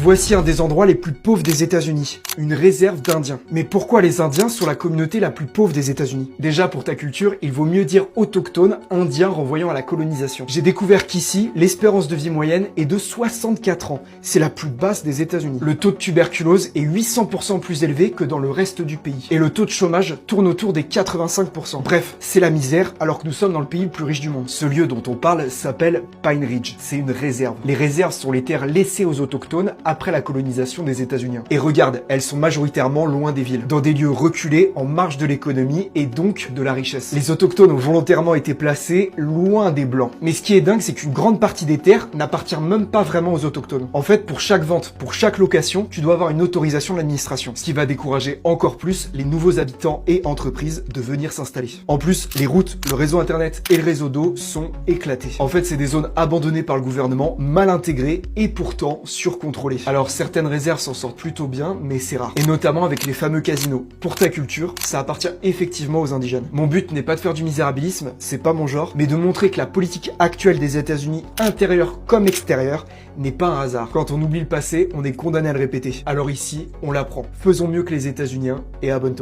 Voici un des endroits les plus pauvres des États-Unis, une réserve d'Indiens. Mais pourquoi les Indiens sont la communauté la plus pauvre des États-Unis? Déjà, pour ta culture, il vaut mieux dire autochtone, indien renvoyant à la colonisation. J'ai découvert qu'ici, l'espérance de vie moyenne est de 64 ans. C'est la plus basse des États-Unis. Le taux de tuberculose est 800% plus élevé que dans le reste du pays. Et le taux de chômage tourne autour des 85%. Bref, c'est la misère alors que nous sommes dans le pays le plus riche du monde. Ce lieu dont on parle s'appelle Pine Ridge. C'est une réserve. Les réserves sont les terres laissées aux autochtones après la colonisation des États-Unis. Et regarde, elles sont majoritairement loin des villes, dans des lieux reculés, en marge de l'économie et donc de la richesse. Les autochtones ont volontairement été placés loin des blancs. Mais ce qui est dingue, c'est qu'une grande partie des terres n'appartient même pas vraiment aux autochtones. En fait, pour chaque vente, pour chaque location, tu dois avoir une autorisation de l'administration, ce qui va décourager encore plus les nouveaux habitants et entreprises de venir s'installer. En plus, les routes, le réseau internet et le réseau d'eau sont éclatés. En fait, c'est des zones abandonnées par le gouvernement, mal intégrées et pourtant surcontrôlées. Alors certaines réserves s'en sortent plutôt bien, mais c'est rare. Et notamment avec les fameux casinos. Pour ta culture, ça appartient effectivement aux indigènes. Mon but n'est pas de faire du misérabilisme, c'est pas mon genre, mais de montrer que la politique actuelle des États-Unis, intérieure comme extérieure, n'est pas un hasard. Quand on oublie le passé, on est condamné à le répéter. Alors ici, on l'apprend. Faisons mieux que les États-Unis et abonne-toi.